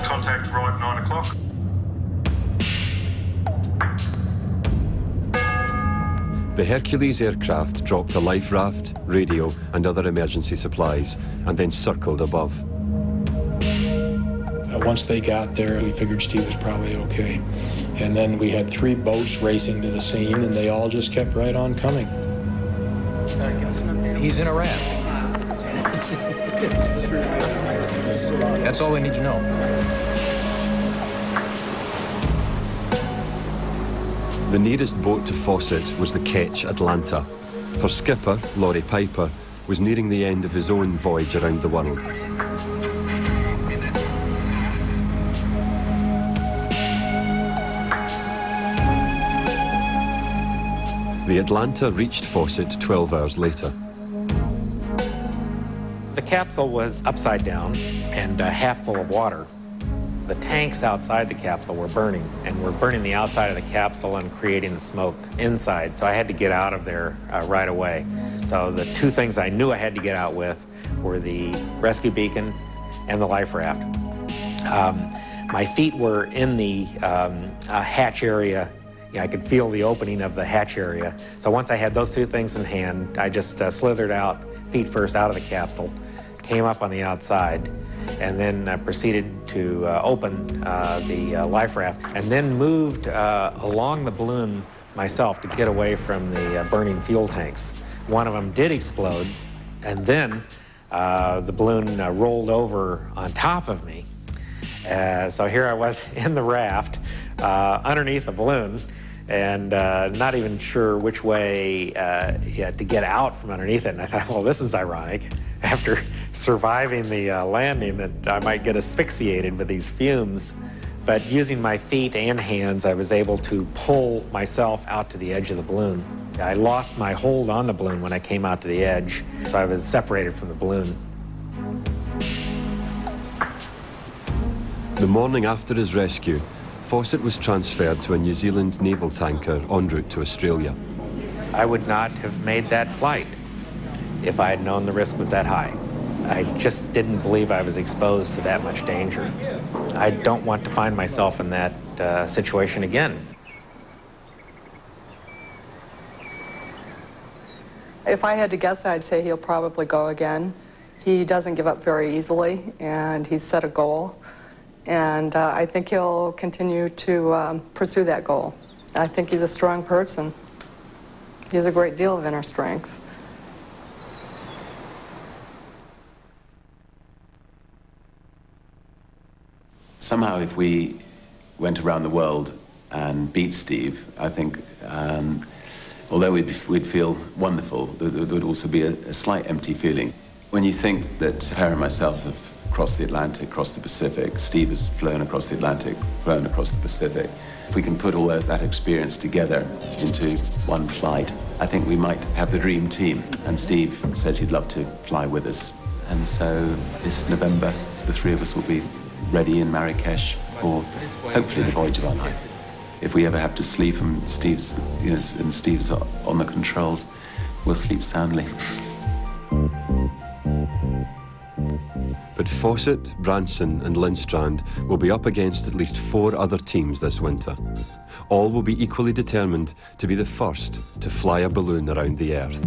Contact right 9 o'clock. The Hercules aircraft dropped a life raft, radio and other emergency supplies and then circled above. Once they got there, we figured Steve was probably okay. And then we had 3 boats racing to the scene, and they all just kept right on coming. He's in a raft. That's all we need to know. The nearest boat to Fossett was the ketch Atlanta. Her skipper, Laurie Piper, was nearing the end of his own voyage around the world. The Atlanta reached Fossett 12 hours later. The capsule was upside down and half full of water. The tanks outside the capsule were burning, and were burning the outside of the capsule and creating the smoke inside, so I had to get out of there right away. So the 2 things I knew I had to get out with were the rescue beacon and the life raft. My feet were in the hatch area. I could feel the opening of the hatch area. So once I had those 2 things in hand, I just slithered out, feet first, out of the capsule, came up on the outside, and then proceeded to open the life raft, and then moved along the balloon myself to get away from the burning fuel tanks. One of them did explode, and then the balloon rolled over on top of me. So here I was in the raft, underneath the balloon, and not even sure which way to get out from underneath it. And I thought, well, this is ironic. After surviving the landing, that I might get asphyxiated with these fumes. But using my feet and hands, I was able to pull myself out to the edge of the balloon. I lost my hold on the balloon when I came out to the edge, so I was separated from the balloon. The morning after his rescue, Fossett was transferred to a New Zealand naval tanker en route to Australia. I would not have made that flight if I had known the risk was that high. I just didn't believe I was exposed to that much danger. I don't want to find myself in that situation again. If I had to guess, I'd say he'll probably go again. He doesn't give up very easily, and he's set a goal. And I think he'll continue to pursue that goal. I think he's a strong person. He has a great deal of inner strength. Somehow, if we went around the world and beat Steve, I think, although we'd feel wonderful, there would also be a slight empty feeling. When you think that her and myself have crossed the Atlantic, crossed the Pacific, Steve has flown across the Atlantic, flown across the Pacific, if we can put all that experience together into one flight, I think we might have the dream team. And Steve says he'd love to fly with us. And so this November, the 3 of us will be ready in Marrakesh for hopefully the voyage of our life. If we ever have to sleep and Steve's on the controls, we'll sleep soundly. But Fossett, Branson and Lindstrand will be up against at least 4 other teams this winter. All will be equally determined to be the first to fly a balloon around the Earth.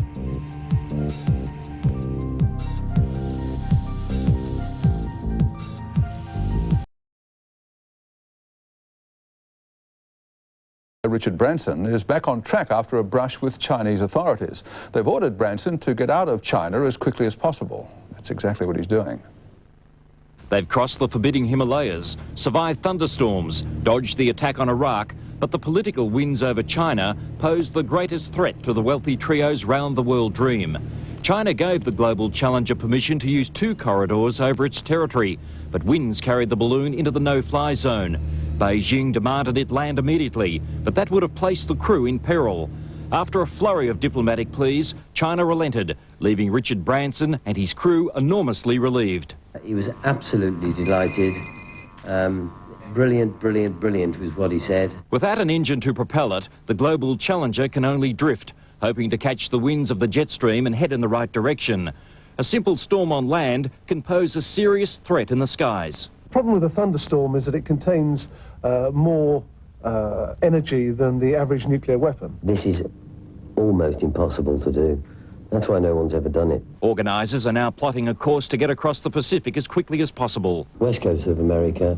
Richard Branson is back on track after a brush with Chinese authorities. They've ordered Branson to get out of China as quickly as possible. That's exactly what he's doing. They've crossed the forbidding Himalayas, survived thunderstorms, dodged the attack on Iraq, but the political winds over China pose the greatest threat to the wealthy trio's round-the-world dream. China gave the global challenger permission to use 2 corridors over its territory, but winds carried the balloon into the no-fly zone. Beijing demanded it land immediately, but that would have placed the crew in peril. After a flurry of diplomatic pleas, China relented, leaving Richard Branson and his crew enormously relieved. He was absolutely delighted. Brilliant, brilliant, brilliant was what he said. Without an engine to propel it, the global challenger can only drift, hoping to catch the winds of the jet stream and head in the right direction. A simple storm on land can pose a serious threat in the skies. The problem with a thunderstorm is that it contains more energy than the average nuclear weapon. This is almost impossible to do. That's why no one's ever done it. Organisers are now plotting a course to get across the Pacific as quickly as possible. West coast of America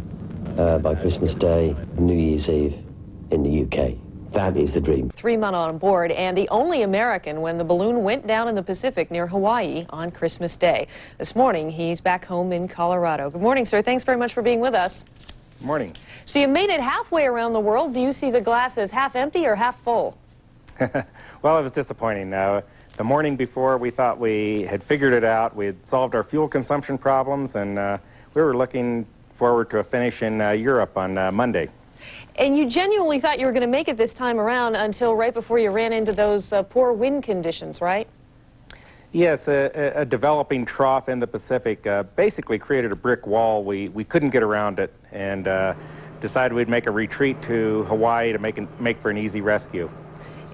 by Christmas Day, New Year's Eve in the UK. That is the dream. 3 men on board and the only American when the balloon went down in the Pacific near Hawaii on Christmas Day. This morning, he's back home in Colorado. Good morning, sir. Thanks very much for being with us. Good morning. So you made it halfway around the world. Do you see the glass as half empty or half full? Well, it was disappointing. The morning before, we thought we had figured it out. We had solved our fuel consumption problems, and we were looking forward to a finish in Europe on Monday. And you genuinely thought you were going to make it this time around until right before you ran into those poor wind conditions, right? Yes, a developing trough in the Pacific basically created a brick wall. We couldn't get around it, and decided we'd make a retreat to Hawaii to make for an easy rescue.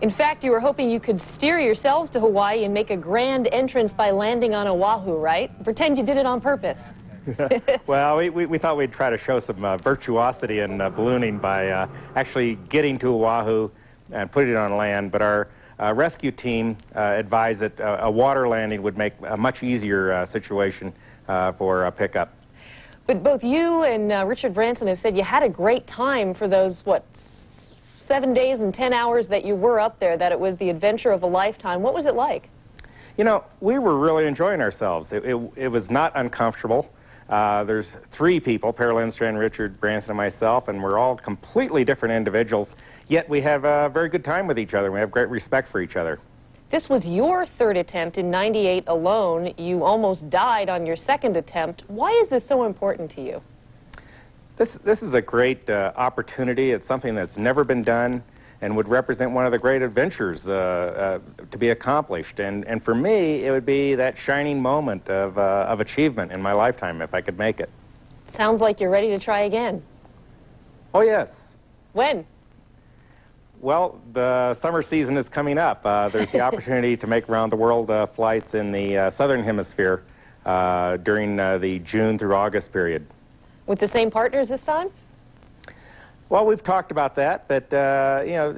In fact, you were hoping you could steer yourselves to Hawaii and make a grand entrance by landing on Oahu, right? Pretend you did it on purpose. Well, we thought we'd try to show some virtuosity in ballooning by actually getting to Oahu and putting it on land, but our rescue team advised that a water landing would make a much easier situation for pickup. But both you and Richard Branson have said you had a great time for those, what, 7 days and 10 hours that you were up there, that it was the adventure of a lifetime. What was it like? You know, we were really enjoying ourselves. It was not uncomfortable. There's 3 people, Per Lindstrand, Richard Branson, and myself, and we're all completely different individuals, yet we have a very good time with each other. We have great respect for each other. This was your 3rd attempt in '98 alone. You almost died on your 2nd attempt. Why is this so important to you? This is a great opportunity. It's something that's never been done and would represent one of the great adventures to be accomplished. And for me, it would be that shining moment of achievement in my lifetime if I could make it. Sounds like you're ready to try again. Oh, yes. When? Well, the summer season is coming up. There's the opportunity to make round-the-world flights in the southern hemisphere during the June through August period. With the same partners this time? Well, we've talked about that, but you know,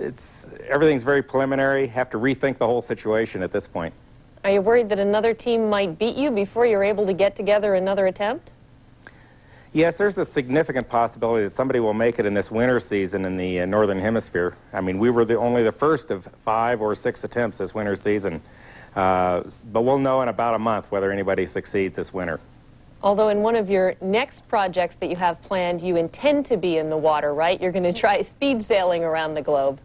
everything's very preliminary. Have to rethink the whole situation at this point. Are you worried that another team might beat you before you're able to get together another attempt? Yes, there's a significant possibility that somebody will make it in this winter season in the northern hemisphere. I mean, we were only the first of 5 or 6 attempts this winter season, but we'll know in about a month whether anybody succeeds this winter. Although in one of your next projects that you have planned, you intend to be in the water, right? You're going to try speed sailing around the globe.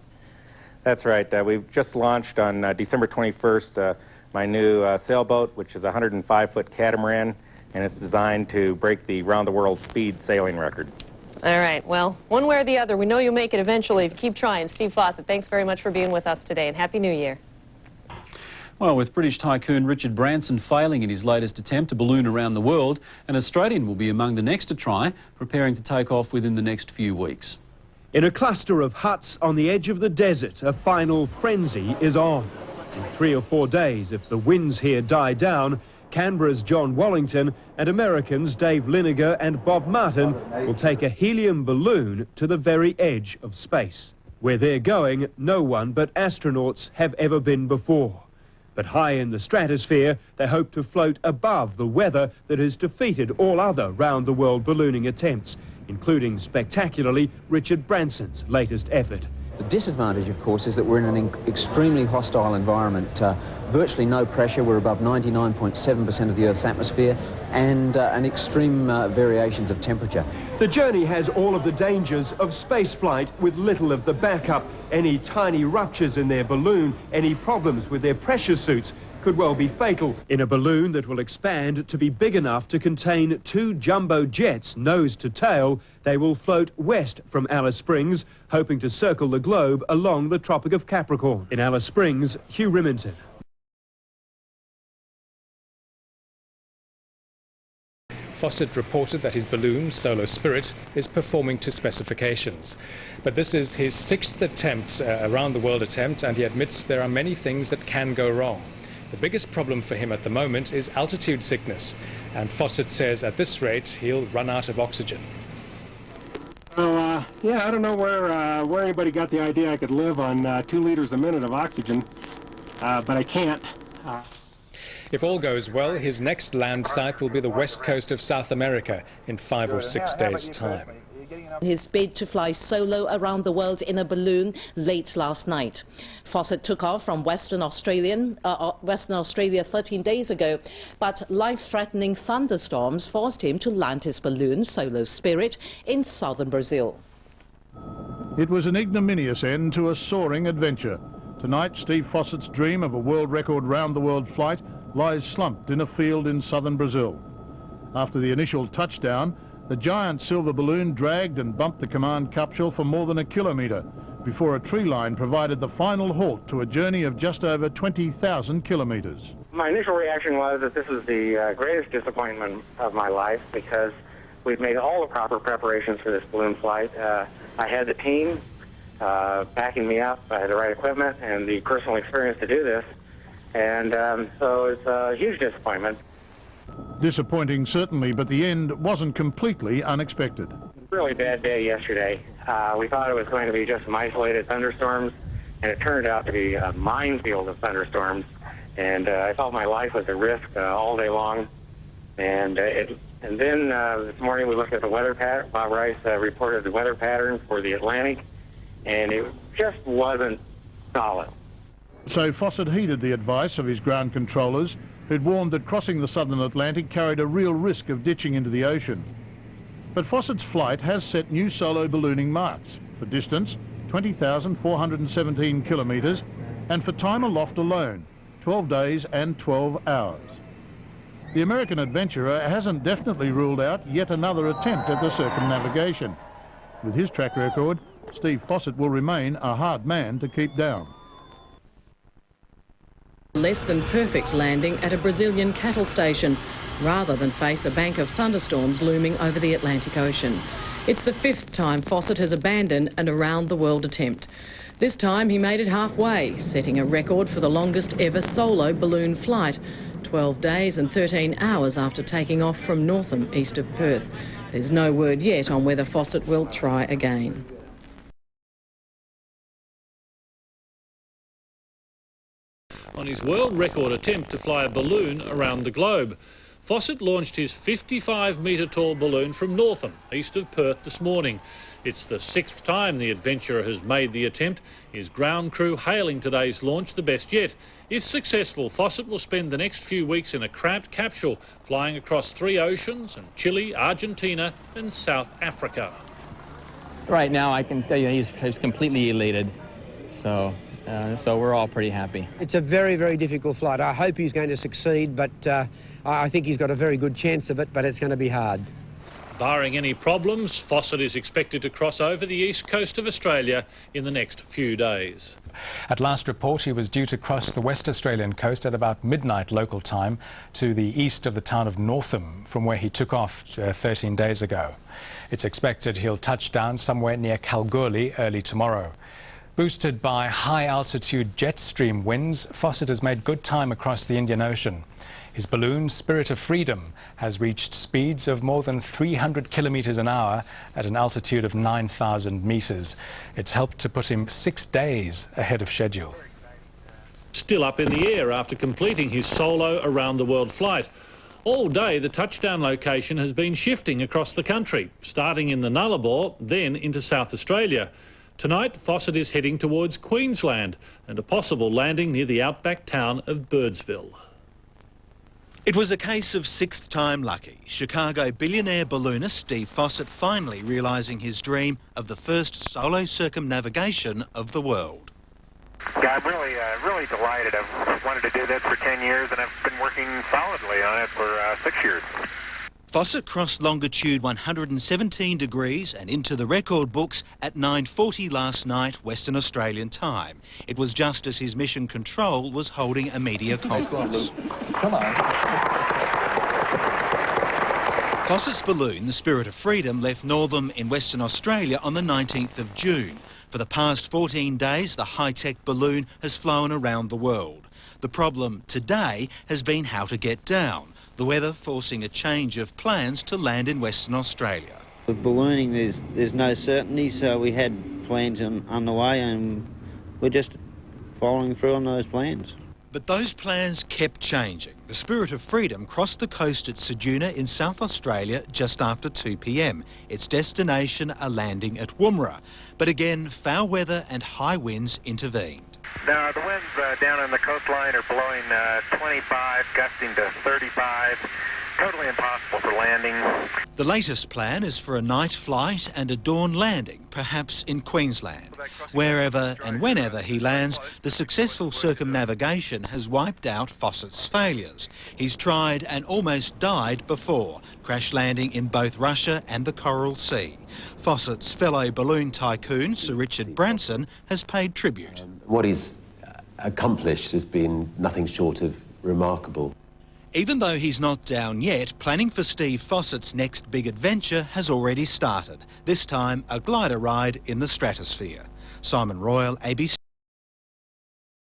That's right. We've just launched on December 21st my new sailboat, which is a 105-foot catamaran, and it's designed to break the round-the-world speed sailing record. All right. Well, one way or the other, we know you'll make it eventually. Keep trying. Steve Fossett, thanks very much for being with us today, and Happy New Year. Well, with British tycoon Richard Branson failing in his latest attempt to balloon around the world, an Australian will be among the next to try, preparing to take off within the next few weeks. In a cluster of huts on the edge of the desert, a final frenzy is on. In 3 or 4 days, if the winds here die down, Canberra's John Wallington and Americans Dave Liniger and Bob Martin will take a helium balloon to the very edge of space. Where they're going, no one but astronauts have ever been before. But high in the stratosphere, they hope to float above the weather that has defeated all other round-the-world ballooning attempts, including, spectacularly, Richard Branson's latest effort. The disadvantage, of course, is that we're in an extremely hostile environment. Virtually no pressure. We're above 99.7% of the Earth's atmosphere, and extreme variations of temperature. The journey has all of the dangers of spaceflight with little of the backup. Any tiny ruptures in their balloon, any problems with their pressure suits could well be fatal. In a balloon that will expand to be big enough to contain 2 jumbo jets nose to tail, they will float west from Alice Springs, hoping to circle the globe along the Tropic of Capricorn. In Alice Springs, Hugh Rimmington. Fossett reported that his balloon, Solar Spirit, is performing to specifications. But this is his 6th attempt, around the world attempt, and he admits there are many things that can go wrong. The biggest problem for him at the moment is altitude sickness, and Fossett says at this rate he'll run out of oxygen. Well, yeah, I don't know where anybody got the idea I could live on 2 liters a minute of oxygen, but I can't. If all goes well, his next land site will be the west coast of South America in 5 or 6 days' time. His bid to fly solo around the world in a balloon late last night. Fossett took off from Western Australia 13 days ago, but life-threatening thunderstorms forced him to land his balloon, Solo Spirit, in southern Brazil. It was an ignominious end to a soaring adventure. Tonight, Steve Fossett's dream of a world record round-the-world flight lies slumped in a field in southern Brazil. After the initial touchdown, the giant silver balloon dragged and bumped the command capsule for more than a kilometre before a tree line provided the final halt to a journey of just over 20,000 kilometres. My initial reaction was that this is the greatest disappointment of my life because we've made all the proper preparations for this balloon flight. I had the team backing me up. I had the right equipment and the personal experience to do this. And so it's a huge disappointment. Disappointing certainly, but the end wasn't completely unexpected. Really bad day yesterday. We thought it was going to be just some isolated thunderstorms, and it turned out to be a minefield of thunderstorms. And I felt my life was at risk all day long. And then this morning we looked at the weather pattern. Bob Rice reported the weather pattern for the Atlantic, and it just wasn't solid. So Fossett heeded the advice of his ground controllers, who'd warned that crossing the southern Atlantic carried a real risk of ditching into the ocean. But Fossett's flight has set new solo ballooning marks for distance, 20,417 kilometres, and for time aloft alone, 12 days and 12 hours. The American adventurer hasn't definitely ruled out yet another attempt at the circumnavigation. With his track record, Steve Fossett will remain a hard man to keep down. Less than perfect landing at a Brazilian cattle station, rather than face a bank of thunderstorms looming over the Atlantic Ocean. It's the 5th time Fossett has abandoned an around-the-world attempt. This time he made it halfway, setting a record for the longest ever solo balloon flight, 12 days and 13 hours after taking off from Northam, east of Perth. There's no word yet on whether Fossett will try again. On his world record attempt to fly a balloon around the globe, Fossett launched his 55-metre tall balloon from Northam, east of Perth, this morning. It's the 6th time the adventurer has made the attempt, his ground crew hailing today's launch the best yet. If successful, Fossett will spend the next few weeks in a cramped capsule, flying across 3 oceans and Chile, Argentina and South Africa. Right now I can tell you he's completely elated, so we're all pretty happy. It's a very, very difficult flight. I hope he's going to succeed, but I think he's got a very good chance of it, but it's going to be hard. Barring any problems, Fossett is expected to cross over the east coast of Australia in the next few days. At last report, he was due to cross the West Australian coast at about midnight local time to the east of the town of Northam, from where he took off 13 days ago. It's expected he'll touch down somewhere near Kalgoorlie early tomorrow. Boosted by high-altitude jet stream winds, Fossett has made good time across the Indian Ocean. His balloon, Spirit of Freedom, has reached speeds of more than 300 kilometres an hour at an altitude of 9,000 metres. It's helped to put him 6 days ahead of schedule. Still up in the air after completing his solo around-the-world flight. All day, the touchdown location has been shifting across the country, starting in the Nullarbor, then into South Australia. Tonight, Fossett is heading towards Queensland and a possible landing near the outback town of Birdsville. It was a case of 6th time lucky. Chicago billionaire balloonist Steve Fossett finally realising his dream of the first solo circumnavigation of the world. Yeah, I'm really delighted. I've wanted to do this for 10 years and I've been working solidly on it for 6 years. Fossett crossed longitude 117 degrees and into the record books at 9:40 last night Western Australian time. It was just as his mission control was holding a media conference. Come on. Fossett's balloon, the Spirit of Freedom, left Northam in Western Australia on the 19th of June. For the past 14 days, the high-tech balloon has flown around the world. The problem today has been how to get down, the weather forcing a change of plans to land in Western Australia. With ballooning, there's no certainty, so we had plans on the way, and we're just following through on those plans. But those plans kept changing. The Spirit of Freedom crossed the coast at Ceduna in South Australia just after 2 p.m. Its destination a landing at Woomera. But again, foul weather and high winds intervened. Now, the winds down on the coastline are blowing 25, gusting to 35. Totally impossible for landing. The latest plan is for a night flight and a dawn landing, perhaps in Queensland. Wherever and whenever he lands, the successful circumnavigation has wiped out Fossett's failures. He's tried and almost died before, crash landing in both Russia and the Coral Sea. Fossett's fellow balloon tycoon, Sir Richard Branson, has paid tribute. What he's accomplished has been nothing short of remarkable. Even though he's not down yet, planning for Steve Fossett's next big adventure has already started. This time, a glider ride in the stratosphere. Simon Royal, ABC.